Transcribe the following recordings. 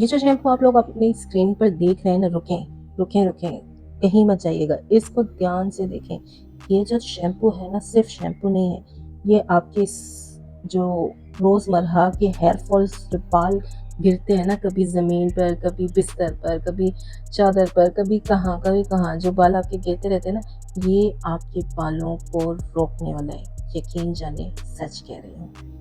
ये जो शैम्पू आप लोग अपनी स्क्रीन पर देख रहे हैं ना, रुकें, कहीं मत जाइएगा, इसको ध्यान से देखें। ये जो शैम्पू है ना, सिर्फ शैम्पू नहीं है, ये आपके जो रोज़मर्रा के हेयर फॉल्स, जो बाल गिरते हैं ना, कभी ज़मीन पर, कभी बिस्तर पर, कभी चादर पर, कभी कहाँ, जो बाल आपके गिरते रहते हैं ना, ये आपके बालों को रोकने वाला है। यकीन जानिए, सच कह रही हूँ।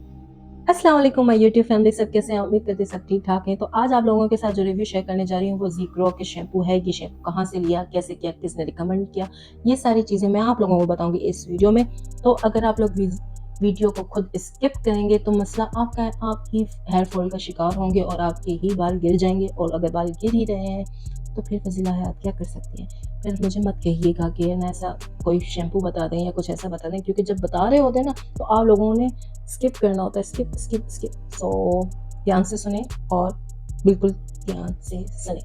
अस्सलाम वालेकुम माय यूट्यूब फैमिली, सब कैसे हैं? उम्मीद करती सब ठीक ठाक हैं। तो आज आप लोगों के साथ जो रिव्यू शेयर करने जा रही हूँ वो ज़ीग्रो के शैम्पू है। ये शैम्पू कहाँ से लिया, कैसे किया, किसने रिकमेंड किया, ये सारी चीज़ें मैं आप लोगों को बताऊंगी इस वीडियो में। तो अगर आप लोग वीडियो को खुद स्किप करेंगे तो मसला आपका है, आप ही हेयर फॉल का शिकार होंगे और आपके ही बाल गिर जाएंगे। और अगर बाल गिर ही रहे हैं तो फिर फजीला हयात क्या कर सकती है? फिर मुझे मत कहिएगा कि ना ऐसा कोई शैम्पू बता दें या कुछ ऐसा बता दें, क्योंकि जब बता रहे होते हैं ना तो आप लोगों ने स्किप करना होता है, स्किप। सो ध्यान से सुने और बिल्कुल ध्यान से सुने।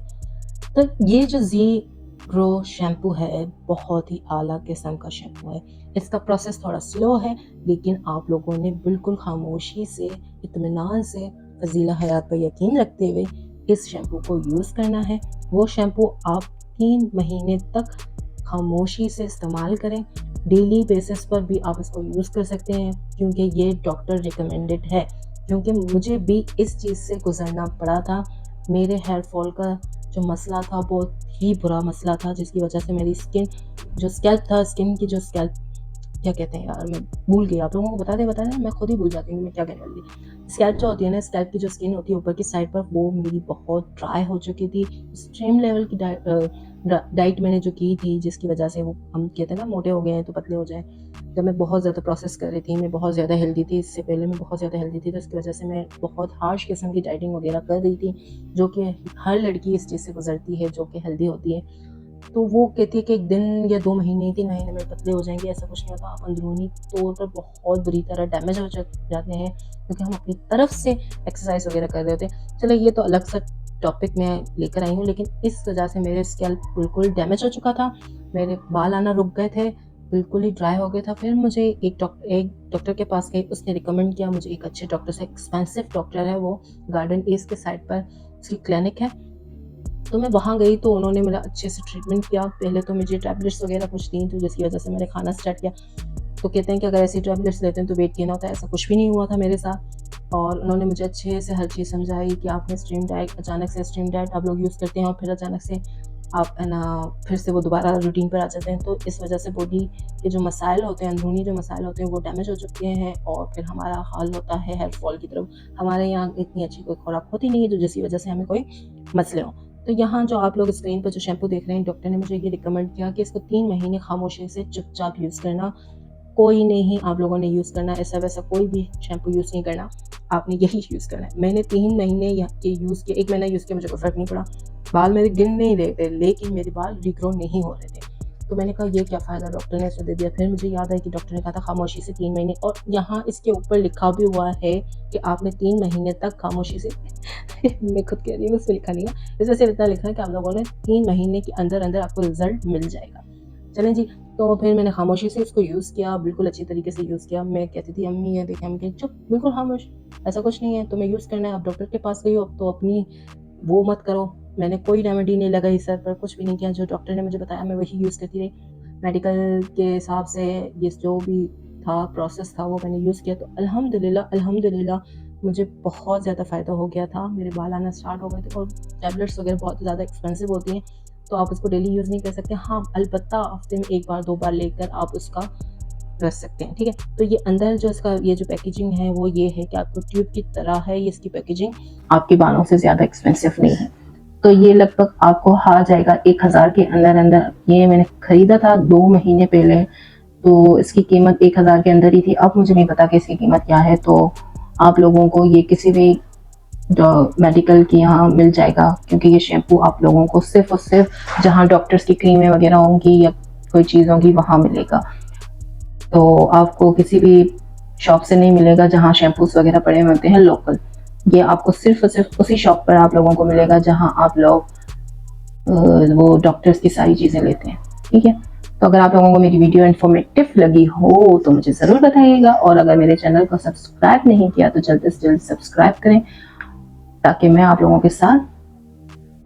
तो ये जो ज़ीग्रो शैम्पू है बहुत ही आला किस्म का शैम्पू है। इसका प्रोसेस थोड़ा स्लो है, लेकिन आप लोगों ने बिल्कुल खामोशी से, इत्मीनान से, फजीला हयात पर यकीन रखते हुए इस शैम्पू को यूज़ करना है। वो शैम्पू आप 3 महीने तक खामोशी से इस्तेमाल करें। डेली बेसिस पर भी आप इसको यूज़ कर सकते हैं, क्योंकि ये डॉक्टर रिकमेंडेड है। क्योंकि मुझे भी इस चीज़ से गुजरना पड़ा था। मेरे हेयर फॉल का जो मसला था बहुत ही बुरा मसला था, जिसकी वजह से मेरी स्किन की जो स्कैल्प क्या कहते हैं यार, मैं भूल गई। आप लोगों को बता दें, मैं खुद ही भूल जाती हूँ मैं क्या कहने वाली थी। स्कैल्प जो होती है ना, स्कैल्प की जो स्किन होती है ऊपर की साइड पर, वो मेरी बहुत ड्राई हो चुकी थी। एक्सट्रीम लेवल की डाइट मैंने जो की थी, जिसकी वजह से वो हम कहते हैं ना मोटे हो गए हैं तो पतले हो जाए। जब मैं बहुत ज़्यादा प्रोसेस कर रही थी, मैं बहुत ज़्यादा हेल्दी थी, इससे पहले मैं बहुत ज़्यादा हेल्दी थी, तो इसकी वजह से मैं बहुत हार्श किस्म की डाइटिंग वगैरह कर रही थी, जो कि हर लड़की इस चीज़ से गुजरती है जो कि हेल्दी होती है। तो वो कहती है कि 1 दिन या 2 महीने, 3 महीने में पतले हो जाएंगे, ऐसा कुछ नहीं होता। आप अंदरूनी तौर पर बहुत बुरी तरह डैमेज हो जाते हैं, क्योंकि हम अपनी तरफ से एक्सरसाइज वगैरह कर रहे होते हैं। चलो ये तो अलग सा टॉपिक मैं लेकर आई हूँ, लेकिन इस वजह से मेरे स्कैल्प बिल्कुल डैमेज हो चुका था। मेरे बाल आना रुक गए थे, बिल्कुल ही ड्राई हो गया था। फिर मुझे एक डॉक्टर के पास गई, उसने रिकमेंड किया मुझे एक अच्छे डॉक्टर से। एक्सपेंसिव डॉक्टर है वो, गार्डन ईस्ट के साइड पर उसकी क्लिनिक है। तो मैं वहाँ गई तो उन्होंने मेरा अच्छे से ट्रीटमेंट किया। पहले तो मुझे टैबलेट्स वगैरह कुछ दी थी, जिसकी वजह से मैंने खाना स्टार्ट किया। तो कहते हैं कि अगर ऐसी टैबलेट्स लेते हैं तो वेट गेन होता है, ऐसा कुछ भी नहीं हुआ था मेरे साथ। और उन्होंने मुझे अच्छे से हर चीज़ समझाई कि आपने स्ट्रीम डाइट, अचानक से स्ट्रीम डाइट आप लोग यूज़ करते हैं और फिर अचानक से आप है ना फिर से वो दोबारा रूटीन पर आ जाते हैं, तो इस वजह से बॉडी के जो मसाइल होते हैं, अंदरूनी जो मसाइल होते हैं, वो डैमेज हो चुके हैं और फिर हमारा हाल होता है हेयर फॉल की तरफ। हमारे यहाँ इतनी अच्छी कोई खुराक होती नहीं है जो जिसकी वजह से हमें कोई मसले हों। तो यहाँ जो आप लोग स्क्रीन पर जो शैम्पू देख रहे हैं, डॉक्टर ने मुझे ये रिकमेंड किया कि इसको 3 महीने खामोशी से चुपचाप यूज़ करना। कोई नहीं आप लोगों ने यूज़ करना, ऐसा वैसा कोई भी शैम्पू यूज़ नहीं करना, आपने यही यूज़ करना है। मैंने 3 महीने ये यूज़ किया, 1 महीना यूज़ किया, मुझे कोई फ़र्क नहीं पड़ा। बाल मेरे गिर नहीं रहे थे, लेकिन मेरे बाल रीग्रो नहीं हो रहे थे। तो मैंने कहा ये क्या फ़ायदा, डॉक्टर ने इसे दे दिया। फिर मुझे याद आया कि डॉक्टर ने कहा था खामोशी से 3 महीने, और यहाँ इसके ऊपर लिखा भी हुआ है कि आपने 3 महीने तक खामोशी से मैं खुद कह रही हूँ, उसमें लिखा नहीं है, इसमें सिर्फ इतना लिखा है कि आप लोगों ने 3 महीने के अंदर आपको रिज़ल्ट मिल जाएगा। चलें जी, तो फिर मैंने खामोशी से इसको यूज़ किया, बिल्कुल अच्छी तरीके से यूज़ किया। मैं कहती थी अम्मी ये देखें, हम कहें चुप, बिल्कुल खामोश, ऐसा कुछ नहीं है, तुम्हें यूज़ करना है। आप डॉक्टर के पास गई हो, अब तो अपनी वो मत करो। मैंने कोई रेमेडी नहीं लगाई सर पर, कुछ भी नहीं किया, जो डॉक्टर ने मुझे बताया मैं वही यूज़ करती रही। मेडिकल के हिसाब से ये जो भी था प्रोसेस था वो मैंने यूज़ किया, तो अल्हम्दुलिल्लाह मुझे बहुत ज़्यादा फ़ायदा हो गया था। मेरे बाल आना स्टार्ट हो गए थे, और टैबलेट्स वगैरह बहुत ज़्यादा एक्सपेंसिव होती हैं, तो आप उसको डेली यूज़ नहीं कर सकते। हाँ, अलबत्ता हफ्ते में 1 बार 2 बार लेकर आप उसका रख सकते हैं, ठीक है। तो ये अंदर जो इसका ये जो पैकेजिंग है वो ये है कि आपको ट्यूब की तरह है ये इसकी पैकेजिंग, आपके बालों से ज़्यादा एक्सपेंसिव नहीं है। तो ये लगभग आपको आ जाएगा 1000 के अंदर। ये मैंने खरीदा था 2 महीने पहले, तो इसकी कीमत 1000 के अंदर ही थी। अब मुझे नहीं पता कि इसकी कीमत क्या है, तो आप लोगों को ये किसी भी मेडिकल की यहाँ मिल जाएगा, क्योंकि ये शैम्पू आप लोगों को सिर्फ और सिर्फ जहाँ डॉक्टर्स की क्रीमें वगैरह होंगी या कोई चीज़ होगी वहाँ मिलेगा। तो आपको किसी भी शॉप से नहीं मिलेगा जहाँ शैम्पूस वगैरह पड़े होते हैं लोकल। ये आपको सिर्फ और सिर्फ उसी शॉप पर आप लोगों को मिलेगा जहाँ आप लोग वो डॉक्टर्स की सारी चीज़ें लेते हैं, ठीक है। तो अगर आप लोगों को मेरी वीडियो इन्फॉर्मेटिव लगी हो तो मुझे ज़रूर बताइएगा, और अगर मेरे चैनल को सब्सक्राइब नहीं किया तो जल्द से जल्द सब्सक्राइब करें, ताकि मैं आप लोगों के साथ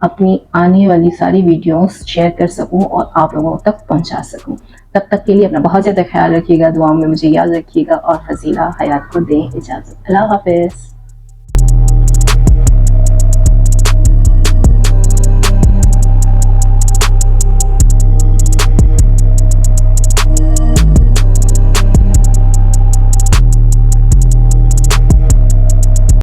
अपनी आने वाली सारी वीडियोस शेयर कर सकूं और आप लोगों तक पहुंचा सकूं। तब तक के लिए अपना बहुत ज़्यादा ख्याल रखिएगा, दुआओं में मुझे याद रखिएगा और फजीला हयात को दें इजाज़त। अल्लाह हाफ़िज़।